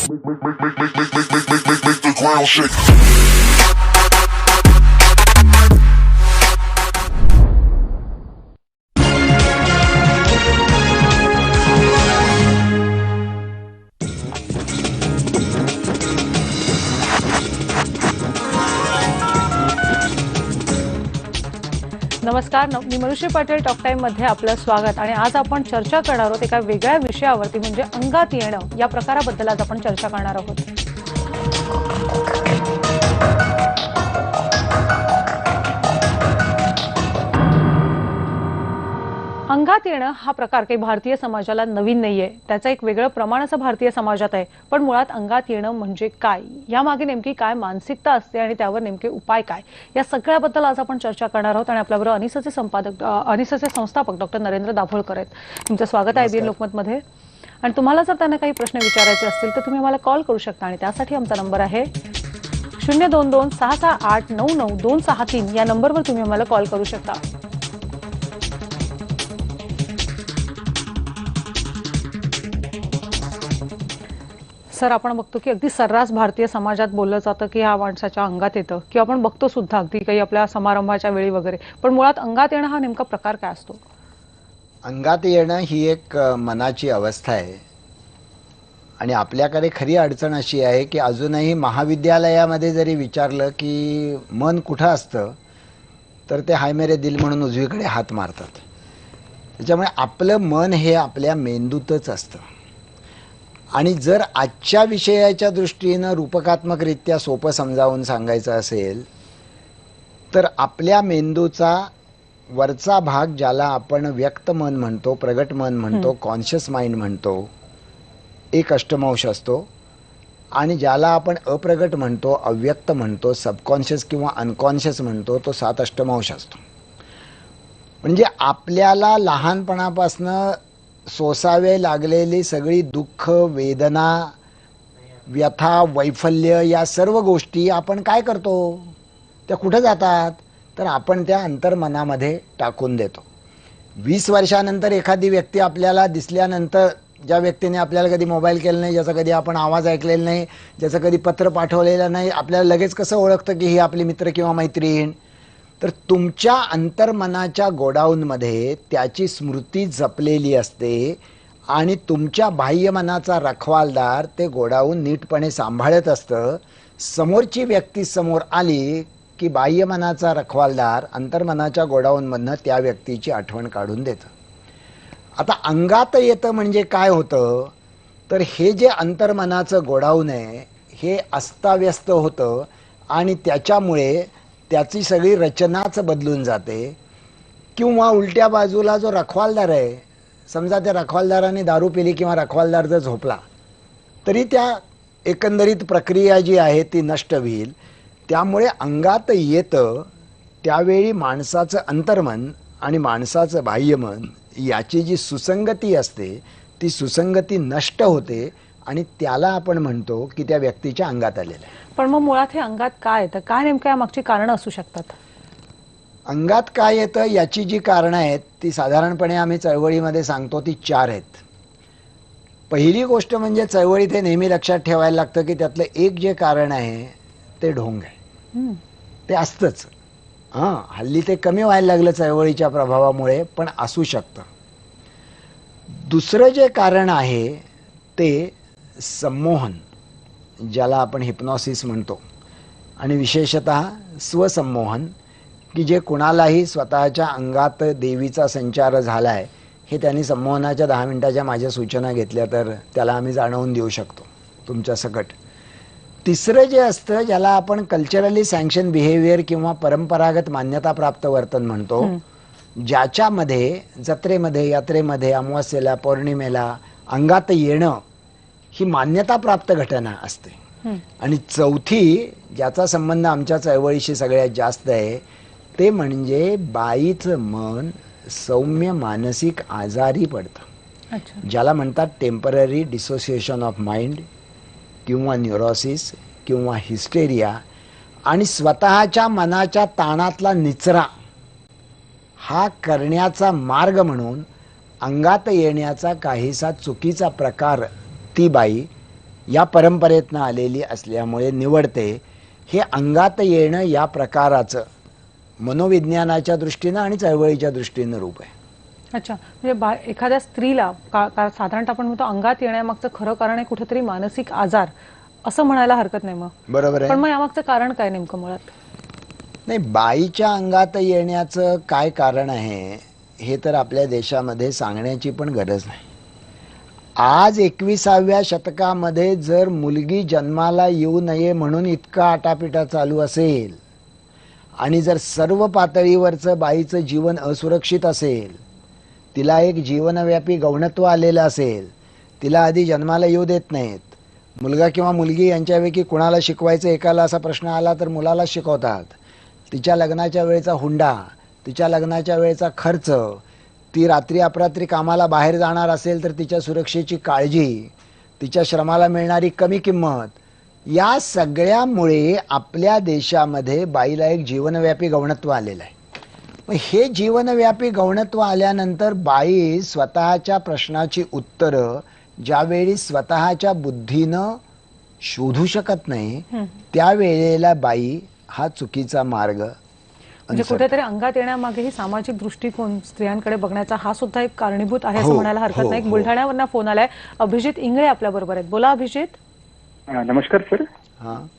Make the ground shake. नमस्कार, मी मनुष्य Patil talk time मध्ये आपलं स्वागत. आणि आज आपण चर्चा करणार आहोत एका वेगळ्या विषयावरती, म्हणजे अंगात येणं या प्रकाराबद्दल आज आपण चर्चा करणार आहोत. अंगात येणं हा प्रकार काही भारतीय समाजाला नवीन नाहीये. त्याचं एक वेगळं प्रमाण असं भारतीय समाजात आहे. पण मुळात अंगात येणं म्हणजे काय, यामागे नेमकी काय मानसिकता असते आणि त्यावर नेमके उपाय काय, या सगळ्याबद्दल आज आपण चर्चा करणार आहोत. आणि आपल्याबरोबर अनिसचे संस्थापक डॉक्टर नरेंद्र दाभोळकर आहेत. तुमचं स्वागत आहे बीर लोकमतमध्ये. आणि तुम्हाला जर त्यांना काही प्रश्न विचारायचे असतील तर तुम्ही आम्हाला कॉल करू शकता. आणि त्यासाठी आमचा नंबर आहे 022-668-99263. या नंबरवर तुम्ही आम्हाला कॉल करू शकता. सर, आपण बघतो की अगदी सर्रास भारतीय समाजात बोललं जातं की ह्या माणसाच्या अंगात येतं, किंवा आपण बघतो सुद्धा अगदी काही आपल्या समारंभाच्या वेळी वगैरे. पण मुळात अंगात येणं हा नेमका प्रकार काय असतो? अंगात येणं ही एक मनाची अवस्था आहे. आणि आपल्याकडे खरी अडचण अशी आहे की अजूनही महाविद्यालयामध्ये जरी विचारलं की मन कुठं असतं, तर ते हाय मेरे दिल म्हणून उजवीकडे हात मारतात. त्याच्यामुळे आपलं मन हे आपल्या मेंदूतच असतं. आणि जर आजच्या विषयाच्या दृष्टीनं रूपकात्मकरित्या सोपं समजावून सांगायचं असेल, तर आपल्या मेंदूचा वरचा भाग, ज्याला आपण व्यक्त मन म्हणतो, प्रगट मन म्हणतो, कॉन्शियस माइंड म्हणतो, एक अष्टमांश असतो. आणि ज्याला आपण अप्रगट म्हणतो, अव्यक्त म्हणतो, सबकॉन्शियस किंवा अनकॉन्शियस म्हणतो, तो 7 अष्टमांश असतो. म्हणजे आपल्याला लहानपणापासनं सोसावे लागलेली सगळी दुःख, वेदना, व्यथा, वैफल्य, या सर्व गोष्टी आपण काय करतो, त्या कुठं जातात, तर आपण त्या अंतर्मनामध्ये टाकून देतो. 20 वर्षानंतर एखादी व्यक्ती आपल्याला दिसल्यानंतर, ज्या व्यक्तीने आपल्याला कधी मोबाईल केला नाही, ज्याचा कधी आपण आवाज ऐकलेला नाही, ज्याचं कधी पत्र पाठवलेलं नाही, आपल्याला लगेच कसं ओळखतं की ही आपली मित्र किंवा मैत्रीण? तर तुमच्या अंतर्मनाच्या गोडाऊनमध्ये त्याची स्मृती जपलेली असते. आणि तुमच्या बाह्यमनाचा रखवालदार ते गोडाऊन नीटपणे सांभाळत असतं. समोरची व्यक्ती समोर आली की बाह्यमनाचा रखवालदार अंतर्मनाच्या गोडाऊनमधनं त्या व्यक्तीची आठवण काढून देतं. आता अंगात येतं म्हणजे काय होतं, तर हे जे अंतर्मनाचं गोडाऊन आहे हे अस्ताव्यस्त होतं. आणि त्याच्यामुळे त्याची सगळी रचनाच बदलून जाते. किंवा उलट्या बाजूला जो रखवालदार आहे, समजा त्या रखवालदाराने दारू पिली किंवा रखवालदार जर झोपला, तरी त्या एकंदरीत प्रक्रिया जी आहे ती नष्ट होईल. त्यामुळे अंगात येतं त्यावेळी माणसाचं अंतर्मन आणि माणसाचं बाह्यमन याची जी सुसंगती असते, ती सुसंगती नष्ट होते. आणि त्याला आपण म्हणतो की त्या व्यक्तीच्या अंगात आलेलं आहे. पण मग मुळात हे अंगात काय येतं, काय नेमक्या मागची कारणं असू शकतात? अंगात काय येतं याची जी कारणं आहेत ती साधारणपणे आम्ही चळवळीमध्ये सांगतो, ती 4 आहेत. पहिली गोष्ट म्हणजे चळवळीत हे नेहमी लक्षात ठेवायला लागतं की त्यातलं एक जे कारण आहे ते ढोंग आहे. ते असतंच. हल्ली ते कमी व्हायला लागलं चळवळीच्या प्रभावामुळे, पण असू शकतं. दुसरं जे कारण आहे ते संमोहन, ज्याला आपण हिप्नॉसिस म्हणतो. आणि विशेषतः स्वसंमोहन, की जे कुणालाही स्वतःच्या अंगात देवीचा संचार झाला आहे हे त्यांनी संमोहनाच्या 10 मिनिटाच्या माझ्या सूचना घेतल्या तर त्याला आम्ही जाणवून देऊ शकतो तुमच्या सकट. तिसरं जे असतं, ज्याला आपण कल्चरली सँक्शन बिहेवियर किंवा परंपरागत मान्यताप्राप्त वर्तन म्हणतो, ज्याच्यामध्ये जत्रेमध्ये, यात्रेमध्ये, अमावास्येला, पौर्णिमेला अंगात येणं ही मान्यताप्राप्त घटना असते. आणि चौथी, ज्याचा संबंध आमच्या चळवळीशी सगळ्यात जास्त आहे, ते म्हणजे बाईचं मन सौम्य मानसिक आजारी पडतं, ज्याला म्हणतात टेम्पररी डिसोसिएशन ऑफ माइंड किंवा न्यूरोसिस किंवा हिस्टेरिया. आणि स्वतःच्या मनाच्या ताणातला निचरा हा करण्याचा मार्ग म्हणून अंगात येण्याचा काहीसा चुकीचा प्रकार ती बाई या परंपरेतनं आलेली असल्यामुळे निवडते. हे अंगात येणं या प्रकाराचं मनोविज्ञानाच्या दृष्टीनं आणि चळवळीच्या दृष्टीनं रूप आहे. अच्छा, म्हणजे एखाद्या स्त्रीला साधारणतः आपण म्हणतो अंगात येण्यामागचं खरं कारण आहे कुठेतरी मानसिक आजार, असं म्हणायला हरकत नाही मग. बरोबर आहे. पण मग यामागचं कारण काय नेमकं मुळात? नाही, बाईच्या अंगात येण्याचं काय कारण आहे हे तर आपल्या देशामध्ये सांगण्याची पण गरज नाही. आज 21व्या शतकामध्ये जर मुलगी जन्माला येऊ नये म्हणून इतका आटापिटा चालू असेल आणि जर सर्व पातळीवरचं बाईचं जीवन असुरक्षित असेल, तिला एक जीवनव्यापी गौणत्व आलेलं असेल, तिला आधी जन्माला येऊ देत नाहीत, मुलगा किंवा मुलगी यांच्यापैकी कुणाला शिकवायचं एकाला असा प्रश्न आला तर मुलाला शिकवतात, तिच्या लग्नाच्या वेळेचा हुंडा, तिच्या लग्नाच्या वेळेचा खर्च, ती रात्री अपरात्री कामाला बाहेर जाणार असेल तर तिच्या सुरक्षेची काळजी, तिच्या श्रमाला मिळणारी कमी किंमत, या सगळ्यामुळे आपल्या देशामध्ये बाईला एक जीवनव्यापी गौणत्व आलेलं आहे. मग हे जीवनव्यापी गौणत्व आल्यानंतर बाई स्वतःच्या प्रश्नाची उत्तरं ज्यावेळी स्वतःच्या बुद्धीनं शोधू शकत नाही, त्यावेळेला बाई हा चुकीचा मार्ग. म्हणजे कुठेतरी अंगात येण्यामागेही सामाजिक दृष्टिकोन स्त्रियांकडे बघण्याचा हा सुद्धा एक कारणीभूत आहे असं हो, म्हणायला हरकत हो, नाही. हो. बुलढाण्यावरनं फोन आलाय. अभिजित इंगळे आपल्या बरोबर आहेत. बोला अभिजित. नमस्कार सर.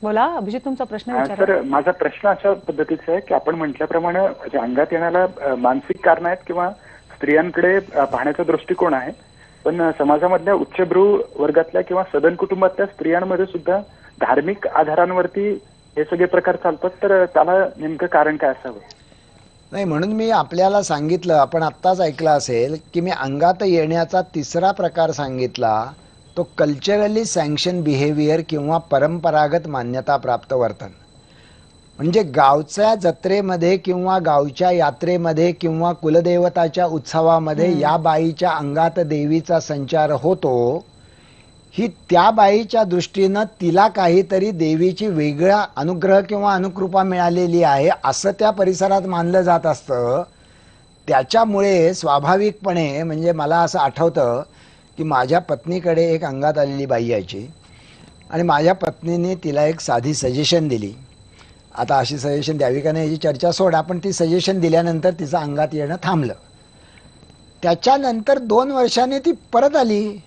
बोला अभिजित, तुमचा प्रश्न विचारा. सर, माझा प्रश्न अशा पद्धतीचा आहे की आपण म्हटल्याप्रमाणे जे अंगात येण्याला मानसिक कारण आहेत किंवा स्त्रियांकडे पाहण्याचा दृष्टिकोन आहे, पण समाजामधल्या उच्चभ्रू वर्गातल्या किंवा सदन कुटुंबातल्या स्त्रियांमध्ये सुद्धा धार्मिक आधारांवरती हे सगळे प्रकार चालतात, तर त्याला नेमकं कारण काय असावं? नाही, म्हणून मी आपल्याला सांगितलं, आपण आत्ताच ऐकलं असेल की मी अंगात येण्याचा तिसरा प्रकार सांगितला, तो कल्चरली सँक्शन बिहेवियर किंवा परंपरागत मान्यता प्राप्त वर्तन. म्हणजे गावच्या जत्रेमध्ये किंवा गावच्या यात्रेमध्ये किंवा कुलदेवताच्या उत्सवामध्ये या बाईच्या अंगात देवीचा संचार होतो, ही त्या बाईच्या दृष्टीनं तिला काहीतरी देवीची वेगळा अनुग्रह किंवा अनुकृपा मिळालेली आहे असं त्या परिसरात मानलं जात असतं. त्याच्यामुळे स्वाभाविकपणे, म्हणजे मला असं आठवतं की माझ्या पत्नीकडे एक अंगात आलेली बाई यायची आणि माझ्या पत्नीने तिला एक साधी सजेशन दिली. आता अशी सजेशन द्यावी का नाही याची चर्चा सोडा, पण ती सजेशन दिल्यानंतर तिचं अंगात येणं थांबलं. त्याच्यानंतर 2 वर्षांनी ती परत आली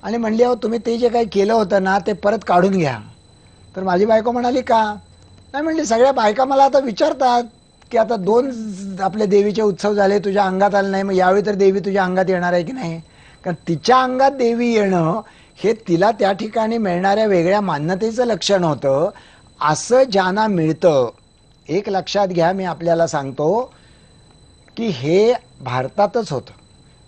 आणि म्हणली, अहो तुम्ही ते जे काही केलं होतं ना ते परत काढून घ्या. तर माझी बायको म्हणाली, का? नाही म्हणली, सगळ्या बायका मला आता विचारतात की आता 2 आपले देवीचे उत्सव झाले, तुझ्या अंगात आलं नाही, मग यावेळी तर देवी तुझ्या अंगात येणार आहे की नाही? कारण तिच्या अंगात देवी येणं हे तिला त्या ठिकाणी मिळणाऱ्या वेगळ्या मान्यतेचं लक्षण होतं. असं ज्यांना मिळतं, एक लक्षात घ्या, मी आपल्याला सांगतो की हे भारतातच होतं.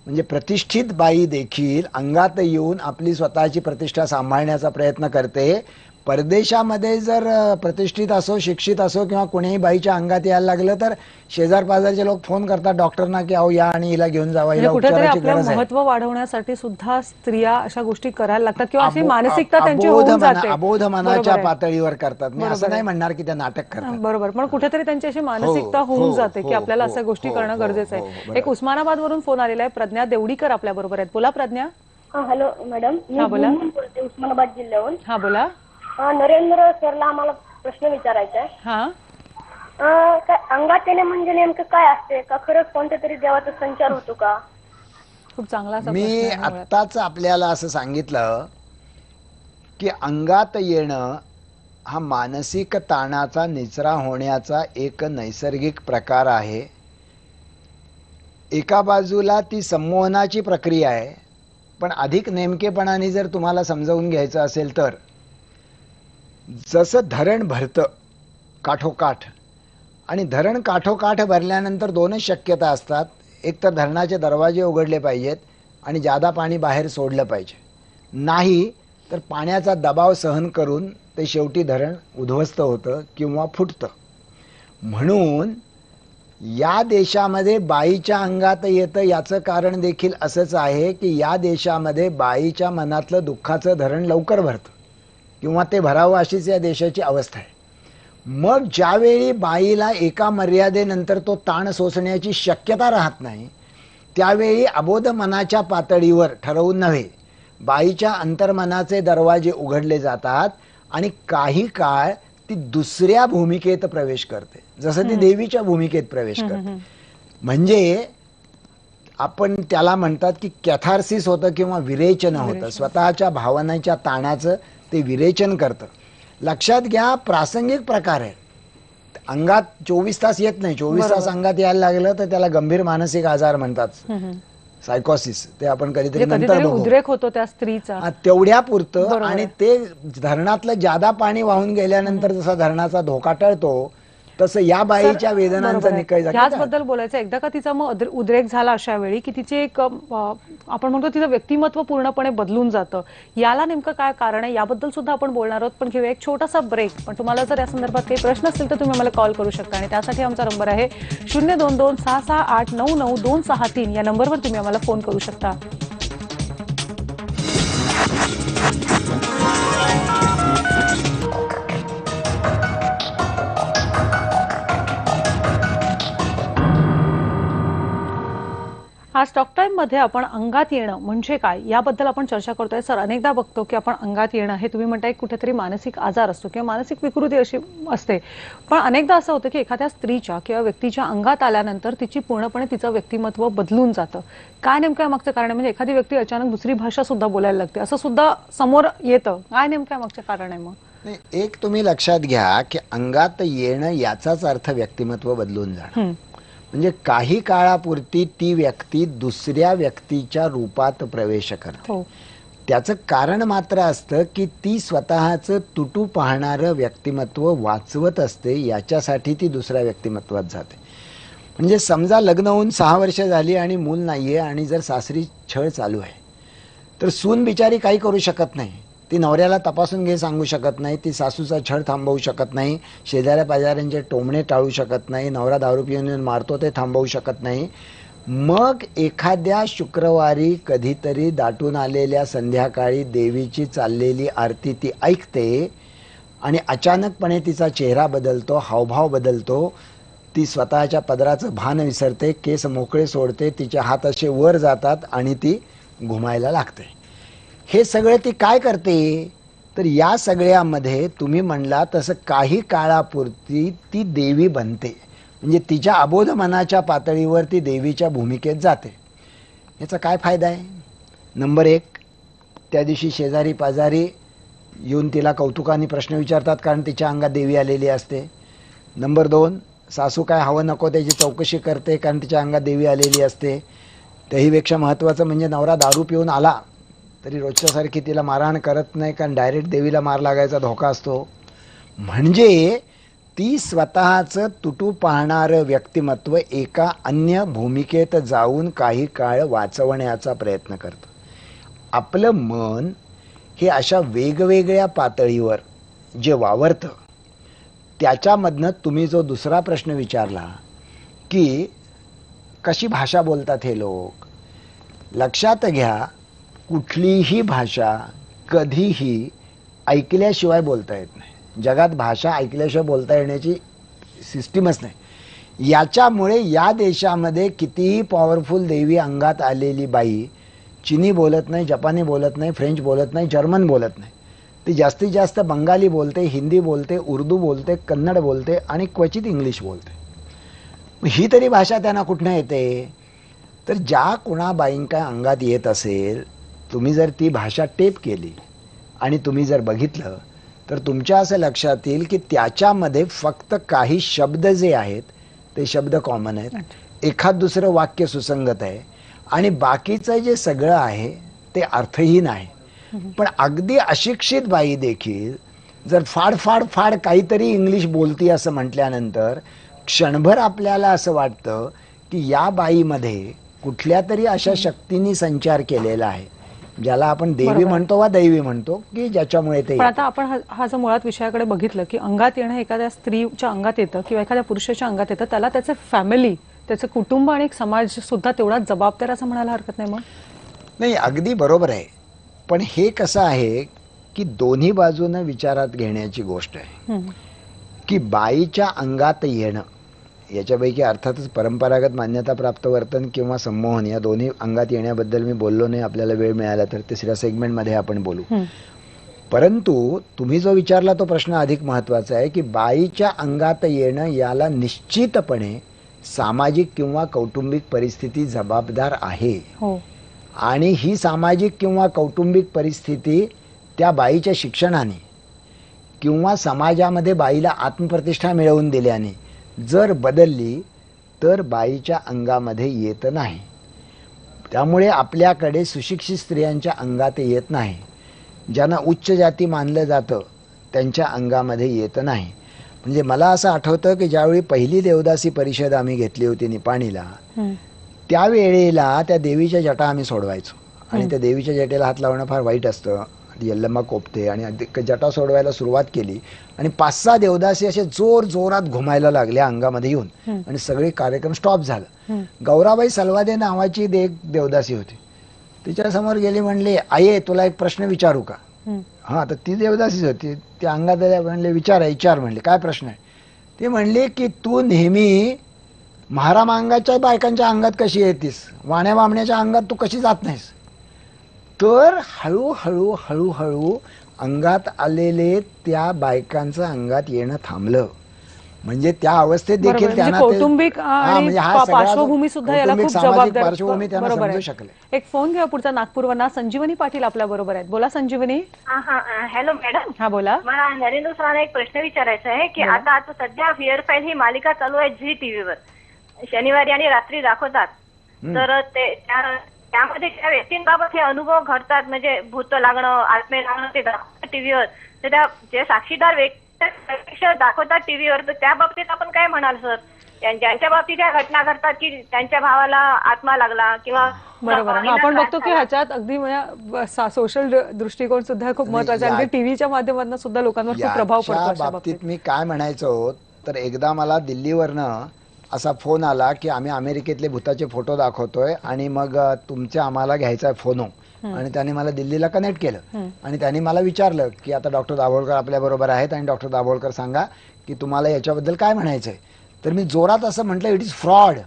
म्हणजे प्रतिष्ठित बाई देखील अंगात येऊन आपली स्वतःची प्रतिष्ठा सांभाळण्याचा प्रयत्न करते. परदेशामध्ये जर प्रतिष्ठित असो, शिक्षित असो किंवा कोणीही बाईच्या अंगात यायला लागलं तर शेजार पाजारचे लोक फोन करतात डॉक्टरना की अहो या आणि हिला घेऊन जावा, हिला उपचाराची गरज आहे. महत्व वाढवण्यासाठी सुद्धा स्त्रिया अशा गोष्टी करायला लागतात किंवा अशी मानसिकता त्यांची होऊन जाते. अबोध मनाच्या पातळीवर करतात. मी असं नाही म्हणणार की त्या नाटक करतात, बरोबर, पण कुठेतरी त्यांची अशी मानसिकता होऊन जाते की आपल्याला अशा गोष्टी करणं गरजेचं आहे. एक उस्मानाबाद वरून फोन आलेला आहे. प्रज्ञा देवडीकर आपल्या बरोबर आहेत. बोला प्रज्ञा. हॅलो मॅडम, मी बोला. बोलते उस्मानाबाद जिल्ह्याहून. हा बोला. नरेंद्र सरला आम्हाला प्रश्न विचारायचा आहे. काय अंगात येणे म्हणजे नेमकं काय असते? का खरंच कोणत्या तरी देवाचा संचार होतो का? खूप चांगला असा मी प्रश्न आहे. आत्ताच आपल्याला असं सांगितलं की अंगात येणं हा मानसिक ताणाचा निचरा होण्याचा एक नैसर्गिक प्रकार आहे. एका बाजूला ती संमोहनाची प्रक्रिया आहे, पण अधिक नेमकेपणाने जर तुम्हाला समजावून घ्यायचं असेल तर जसं धरण भरतं काठोकाठ आणि धरण काठोकाठ भरल्यानंतर 2च शक्यता असतात. एक तर धरणाचे दरवाजे उघडले पाहिजेत आणि जादा पाणी बाहेर सोडलं पाहिजे, नाही तर पाण्याचा दबाव सहन करून ते शेवटी धरण उद्ध्वस्त होतं किंवा फुटतं. म्हणून या देशामध्ये बाईच्या अंगात येतं याचं कारण देखील असंच आहे की या देशामध्ये बाईच्या मनातलं दुःखाचं धरण लवकर भरतं किंवा ते भरावं अशीच या देशाची अवस्था आहे. मग ज्यावेळी बाईला एका मर्यादेनंतर तो ताण सोसण्याची शक्यता राहत नाही, त्यावेळी अबोध मनाच्या पातळीवर ठरवून नव्हे बाईच्या अंतर्मनाचे दरवाजे उघडले जातात आणि काही काळ ती दुसऱ्या भूमिकेत प्रवेश करते, जसं ती देवीच्या भूमिकेत प्रवेश करते. म्हणजे आपण त्याला म्हणतात की कॅथार्सिस होतं किंवा विरेचन होतं. स्वतःच्या भावनांच्या ताणाचं ते विरेचन करतं. लक्षात घ्या, प्रासंगिक प्रकार आहे. अंगात 24 तास येत नाही. 24 तास अंगात यायला लागलं तर त्याला गंभीर मानसिक आजार म्हणतात, सायकोसिस. ते आपण कधीतरी नंतर बघू. उद्रेक होतो त्या स्त्रीचा तेवढ्या पुरतं. आणि ते धरणातलं जादा पाणी वाहून गेल्यानंतर जसा धरणाचा धोका टळतो तसं या बाईच्या वेदनांचा निकाल झाला. याचबद्दल बोलायचं. एकदा का तिचा मग उद्रेक झाला अशा वेळी की तिचे एक आपण म्हणतो तिचं व्यक्तिमत्व पूर्णपणे बदलून जातं. याला नेमकं काय कारण आहे याबद्दल सुद्धा आपण बोलणार आहोत. पण घेऊया एक छोटासा ब्रेक. पण तुम्हाला जर या संदर्भात काही प्रश्न असतील तर तुम्ही मला कॉल करू शकता आणि त्यासाठी आमचा नंबर आहे 02266899263. या नंबरवर तुम्ही आम्हाला फोन करू शकता. आज टॉक टाइम मध्ये आपण अंगात येणं म्हणजे काय याबद्दल आपण चर्चा करतोय. सर, अनेकदा बघतो की आपण अंगात येणं हे तुम्ही म्हणताय कुठेतरी मानसिक आजार असतो किंवा मानसिक विकृती अशी असते. पण अनेकदा असं होतं की एखाद्या स्त्रीच्या किंवा व्यक्तीच्या अंगात आल्यानंतर तिची पूर्णपणे तिचं व्यक्तिमत्व बदलून जातं. काय नेमकं मागचं कारण आहे? म्हणजे एखादी व्यक्ती अचानक दुसरी भाषा सुद्धा बोलायला लागते, असं सुद्धा समोर येतं. काय नेमकं मागचं कारण आहे? मग एक तुम्ही लक्षात घ्या की अंगात येणं याचाच अर्थ व्यक्तिमत्व बदलून जाणं. म्हणजे काही काळापुरती ती व्यक्ती दुसऱ्या व्यक्तीच्या रूपात प्रवेश करते. त्याचं कारण मात्र असतं की ती स्वतःचं तुटू पाहणारं व्यक्तिमत्व वाचवत असते. याच्यासाठी ती दुसऱ्या व्यक्तिमत्वात जाते. म्हणजे समजा लग्न होऊन 6 वर्ष झाली आणि मूल नाहीये आणि जर सासरी छळ चालू आहे तर सून बिचारी काही करू शकत नाही. ती नवऱ्याला तपासून घे सांगू शकत नाही, ती सासूचा छळ थांबवू शकत नाही, शेजाऱ्या पाजाऱ्यांचे टोमणे टाळू शकत नाही, नवरा दारू पिऊन मारतो ते थांबवू शकत नाही. मग एखाद्या शुक्रवारी कधीतरी दाटून आलेल्या संध्याकाळी देवीची चाललेली आरती ती ऐकते आणि अचानकपणे तिचा चेहरा बदलतो, हावभाव बदलतो. ती स्वतःच्या पदराचं भान विसरते, केस मोकळे सोडते, तिचे हात असे वर जातात आणि ती घुमायला लागते. हे सगळं ती काय करते? तर या सगळ्यामध्ये तुम्ही म्हणला तसं काही काळापुरती ती देवी बनते. म्हणजे तिच्या अबोध मनाच्या पातळीवर ती देवीच्या भूमिकेत जाते. याचा काय फायदा आहे? नंबर 1, त्या दिवशी शेजारी पाजारी येऊन तिला कौतुकाने प्रश्न विचारतात कारण तिच्या अंगात देवी आलेली असते. नंबर 2, सासू काय हवं नको त्याची चौकशी करते कारण तिच्या अंगात देवी आलेली असते. त्याहीपेक्षा महत्त्वाचं म्हणजे नवरा दारू पिऊन आला तरी रोजच्यासारखी तिला मारहाण करत नाही कारण डायरेक्ट देवीला मार लागायचा धोका असतो. म्हणजे ती स्वतःचं तुटू पाहणारं व्यक्तिमत्व एका अन्य भूमिकेत जाऊन काही काळ वाचवण्याचा प्रयत्न करतं. आपलं मन हे अशा वेगवेगळ्या पातळीवर जे वावरतं त्याच्यामधनं तुम्ही जो दुसरा प्रश्न विचारला की कशी भाषा बोलतात हे लोक, लक्षात घ्या कुठलीही भाषा कधीही ऐकल्याशिवाय बोलता येत नाही. जगात भाषा ऐकल्याशिवाय बोलता येण्याची सिस्टीमच नाही. याच्यामुळे या देशामध्ये कितीही पॉवरफुल देवी अंगात आलेली बाई चिनी बोलत नाही, जपानी बोलत नाही, फ्रेंच बोलत नाही, जर्मन बोलत नाही. ती जास्तीत जास्त बंगाली बोलते, हिंदी बोलते, उर्दू बोलते, कन्नड बोलते आणि क्वचित इंग्लिश बोलते. ही तरी भाषा त्यांना कुठनं येते? तर ज्या कुणा बाईंका अंगात येत असेल तुम्ही जर ती भाषा टेप केली आणि तुम्ही जर बघितलं तर तुमच्या असं लक्षात येईल की त्याच्यामध्ये फक्त काही शब्द जे आहेत ते शब्द कॉमन आहेत, एखाद दुसरं वाक्य सुसंगत आहे आणि बाकीचं जे सगळं आहे ते अर्थहीन आहे. पण अगदी अशिक्षित बाई देखील जर फाड फाड फाड काहीतरी इंग्लिश बोलती असं म्हटल्यानंतर क्षणभर आपल्याला असं वाटतं की या बाईमध्ये कुठल्या तरी अशा शक्तींनी संचार केलेला आहे ज्याला आपण देवी म्हणतो वा दैवी म्हणतो की ज्याच्यामुळे ते. पण आता आपण हा जो मुळात विषयाकडे बघितलं की अंगात येणं एखाद्या स्त्रीच्या अंगात येतं किंवा एखाद्या पुरुषाच्या अंगात येतं, त्याला त्याचे फॅमिली, त्याचं कुटुंब आणि समाज सुद्धा तेवढाच जबाबदार असं म्हणायला हरकत नाही. मग नाही, अगदी बरोबर आहे. पण हे कसं आहे की दोन्ही बाजूनं विचारात घेण्याची गोष्ट आहे की बाईच्या अंगात येणं याच्यापैकी अर्थातच परंपरागत मान्यताप्राप्त वर्तन किंवा संमोहन या दोन्ही अंगात येण्याबद्दल मी बोललो नाही. आपल्याला वेळ मिळाला तर तिसऱ्या सेगमेंटमध्ये आपण बोलू. परंतु तुम्ही जो विचारला तो प्रश्न अधिक महत्त्वाचा आहे की बाईच्या अंगात येणं याला निश्चितपणे सामाजिक किंवा कौटुंबिक परिस्थिती जबाबदार आहे. आणि ही सामाजिक किंवा कौटुंबिक परिस्थिती त्या बाईच्या शिक्षणाने किंवा समाजामध्ये बाईला आत्मप्रतिष्ठा मिळवून दिल्याने जर बदलली तर बाईच्या अंगामध्ये येत नाही. त्यामुळे आपल्याकडे सुशिक्षित स्त्रियांच्या अंगात येत नाही. ज्यांना उच्च जाती मानलं जातं त्यांच्या अंगामध्ये येत नाही. म्हणजे मला असं आठवतं की ज्यावेळी पहिली देवदासी परिषद आम्ही घेतली होती निपाणीला, त्यावेळेला त्या देवीच्या जटा आम्ही सोडवायचो. आणि त्या देवीच्या जटेला हात लावणं फार वाईट असतं. यल्लम्मा कोपते आणि जटा सोडवायला सुरुवात केली आणि 5-6 देवदासी असे जोरात घुमायला लागल्या अंगामध्ये येऊन आणि सगळे कार्यक्रम स्टॉप झाला. गौराबाई सलवादे नावाची एक देवदासी होती. तिच्यासमोर गेली, म्हणले आये तुला एक प्रश्न विचारू का? हा, तर ती देवदासीच होती. त्या अंगात म्हणले विचार म्हणले काय प्रश्न आहे? ती म्हणली की तू नेहमी महारामांगाच्या बायकांच्या अंगात कशी येतीस, वाण्या बामण्याच्या अंगात तू कशी जात नाहीस? तर हळूहळू अंगात आलेले त्या बायकांचं अंगात येणं थांबलं. म्हणजे त्या अवस्थेत देखील त्यांना कौटुंबिक पार्श्वभूमी सुद्धा याला खूप सामाजिक पार्श्वभूमी त्यांना समजू शकले. एक फोन घ्या पुढचा नागपूरवरना. संजीवनी पाटील आपल्या बरोबर आहेत. बोला संजीवनी. Hello madam. हा बोला. मला नरेंद्र सरांना एक प्रश्न विचारायचा आहे की आता सध्या फिअर फाईल ही मालिका चालू आहे झी टीव्हीवर, शनिवारी आणि रात्री दाखवतात. तर त्यामध्ये त्या व्यक्तींबाबत हे अनुभव घडतात, म्हणजे भूत लागणं, आत्मे लागणं ते दाखवतात टीव्हीवर. तर त्या जे साक्षीदार व्यक्ती दाखवतात टीव्हीवर, तर त्या बाबतीत आपण काय म्हणाल सर? ज्यांच्या बाबतीत त्या घटना घडतात की त्यांच्या भावाला आत्मा लागला किंवा बरोबर. आपण बघतो की ह्याच्यात अगदी सोशल दृष्टिकोन सुद्धा खूप महत्वाचा आहे. टीव्हीच्या माध्यमातून सुद्धा लोकांवर खूप प्रभाव पडतो. बाबतीत मी काय म्हणायचो तर एकदा मला दिल्लीवरनं असा फोन आला की आम्ही अमेरिकेतले भूताचे फोटो दाखवतोय आणि मग तुमचे आम्हाला घ्यायचा आहे फोनो. आणि त्याने मला दिल्लीला कनेक्ट केलं आणि त्यांनी मला विचारलं की आता डॉक्टर दाभोळकर आपल्या बरोबर आहेत आणि डॉक्टर दाभोळकर सांगा की तुम्हाला याच्याबद्दल काय म्हणायचंय. तर मी जोरात असं म्हटलं इट इज फ्रॉड.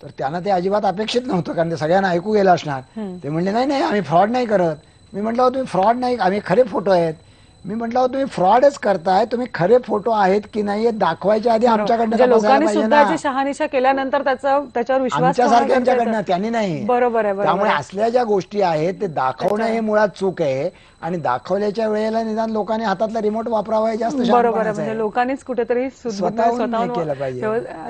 तर त्यांना ते अजिबात अपेक्षित नव्हतं कारण ते सगळ्यांना ऐकू गेलं असणार. ते म्हणले नाही आम्ही फ्रॉड नाही करत. मी म्हटलं तुम्ही फ्रॉड नाही, आम्ही खरे फोटो आहेत. मी म्हटलं तुम्ही फ्रॉडच करताय, तुम्ही खरे फोटो आहेत की नाही दाखवायच्या आधी आमच्याकडनं लोकांनी सुद्धा शहानिशा केल्यानंतर त्याच्यावर विश्वास आमच्यासारख्यांच्याकडनं त्यांनी नाही. बरोबर आहे. त्यामुळे असल्या ज्या गोष्टी आहेत ते दाखवणं हे मुळात चूक आहे आणि दाखवल्याच्या वेळेला निदान लोकांनी हातातला रिमोट वापरावा जास्त. बरोबर आहे. म्हणजे लोकांनीच कुठेतरी स्वतःहून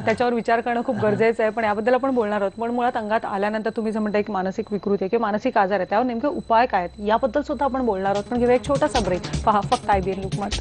त्याच्यावर विचार करणं खूप गरजेचं आहे. पण याबद्दल आपण बोलणार आहोत. पण मुळात अंगात आल्यानंतर तुम्ही जे म्हणता एक मानसिक विकृती आहे किंवा मानसिक आजार आहे त्यावर नेमके उपाय काय आहेत याबद्दल सुद्धा आपण बोलणार आहोत. पण घेऊया एक छोटासा ब्रेक. पहा फक्त IBN लोकमत.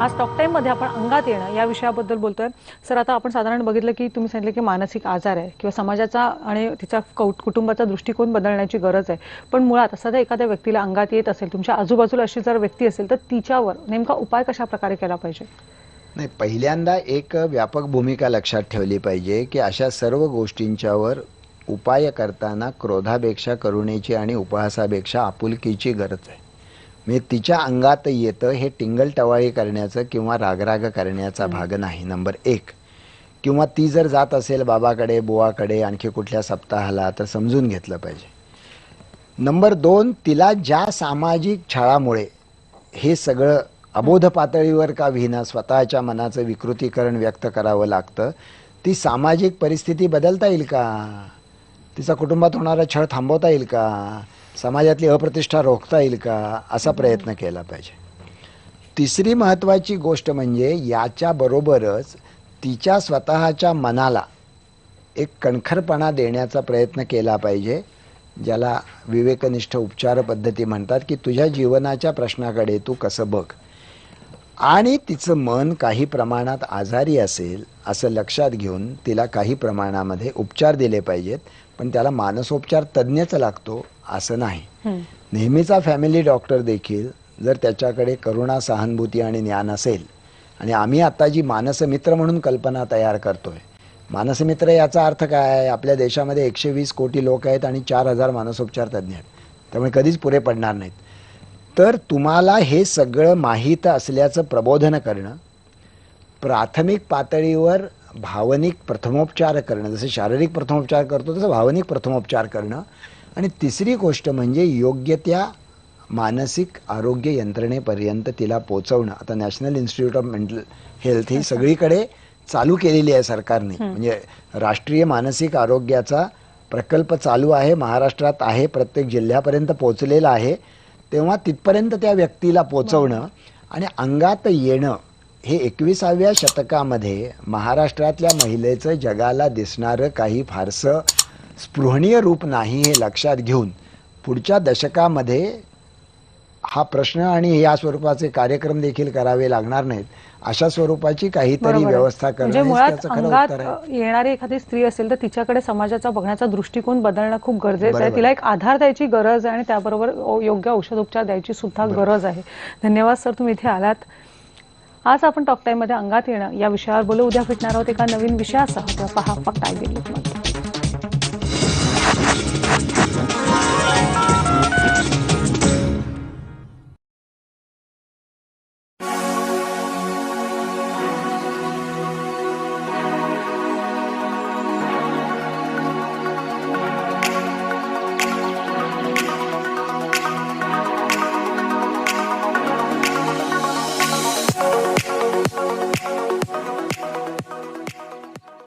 आज टॉक टाइम मध्ये आपण अंगात येणं या विषयाबद्दल बोलतोय. सर आता आपण साधारण बघितलं की तुम्ही सांगितलं की मानसिक आजार आहे किंवा समाजाचा आणि तिचा कुटुंबाचा दृष्टिकोन बदलण्याची गरज आहे. पण मुळात सध्या एखाद्या व्यक्तीला अंगात येत असेल, तुमच्या आजूबाजूला अशी जर व्यक्ती असेल तर तिच्यावर नेमका उपाय कशा प्रकारे केला पाहिजे? नाही, पहिल्यांदा एक व्यापक भूमिका लक्षात ठेवली पाहिजे की अशा सर्व गोष्टींच्यावर उपाय करताना क्रोधापेक्षा करुणेची आणि उपहासापेक्षा आपुलकीची गरज आहे. म्हणजे तिच्या अंगात येतं हे टिंगल टवाळी करण्याचं किंवा रागराग करण्याचा भाग नाही, नंबर 1. किंवा ती जर जात असेल बाबाकडे, बुवाकडे, आणखी कुठल्या सप्ताहाला तर समजून घेतलं पाहिजे. नंबर 2, तिला ज्या सामाजिक छळामुळे हे सगळं अबोध पातळीवर का विना स्वतःच्या मनाचं विकृतीकरण व्यक्त करावं लागतं, ती सामाजिक परिस्थिती बदलता येईल का? तिचा कुटुंबात होणारा छळ थांबवता येईल का? समाजातली अप्रतिष्ठा रोखता येईल का? असा प्रयत्न केला पाहिजे. तिसरी महत्त्वाची गोष्ट म्हणजे याच्याबरोबरच तिच्या स्वतःच्या मनाला एक कणखरपणा देण्याचा प्रयत्न केला पाहिजे, ज्याला विवेकनिष्ठ उपचार पद्धती म्हणतात, की तुझ्या जीवनाच्या प्रश्नाकडे तू कसं बघ. आणि तिचं मन काही प्रमाणात आजारी असेल असं लक्षात घेऊन तिला काही प्रमाणामध्ये उपचार दिले पाहिजेत. पण त्याला मानसोपचार तज्ज्ञच लागतो असं नाही. नेहमीचा फॅमिली डॉक्टर देखील जर त्याच्याकडे करुणा, सहानुभूती आणि ज्ञान असेल, आणि आम्ही आता जी मानसमित्र म्हणून कल्पना तयार करतोय मानसमित्र याचा अर्थ काय? आपल्या देशामध्ये 120 कोटी लोक आहेत आणि 4000 मानसोपचार तज्ज्ञ आहेत, त्यामुळे कधीच पुरे पडणार नाहीत. तर तुम्हाला हे सगळं माहीत असल्याचं प्रबोधन करणं, प्राथमिक पातळीवर भावनिक प्रथमोपचार करणं, जसं शारीरिक प्रथमोपचार करतो तसं भावनिक प्रथमोपचार करणं, आणि तिसरी गोष्ट म्हणजे योग्य त्या मानसिक आरोग्य यंत्रणेपर्यंत तिला पोचवणं. आता National Institute of Mental Health ही सगळीकडे चालू केलेली आहे सरकारने, म्हणजे राष्ट्रीय मानसिक आरोग्याचा प्रकल्प चालू आहे, महाराष्ट्रात आहे, प्रत्येक जिल्ह्यापर्यंत पोचलेला आहे. तेव्हा तिथपर्यंत त्या व्यक्तीला पोचवणं आणि अंगात येणं हे 21व्या शतकामध्ये महाराष्ट्रातल्या महिलेचं जगाला दिसणारं काही फारसं स्पृहणीय रूप नाही हे लक्षात घेऊन पुढच्या दशकामध्ये हा प्रश्न आणि या स्वरूपाचे कार्यक्रम देखील करावे लागणार नाहीत. अशा स्वरूपाची काहीतरी बरोबर आहे. व्यवस्था म्हणजे करणं मुळात त्याचं खरं अंगात उत्तर आहे. येणारी एखादी स्त्री असेल तर तिच्याकडे समाजाचा बघण्याचा दृष्टिकोन बदलणं खूप गरजेचं आहे. बरोबर. तिला एक आधार द्यायची गरज आहे आणि त्याबरोबर योग्य औषधोपचार द्यायची सुद्धा गरज आहे. धन्यवाद सर, तुम्ही इथे आलात. आज आपण टॉक टाइम मध्ये अंगात येणं या विषयावर बोलू. उद्या भेटणार आहोत एका नवीन विषयासह. पहा फक्त IBN न्यूज मध्ये.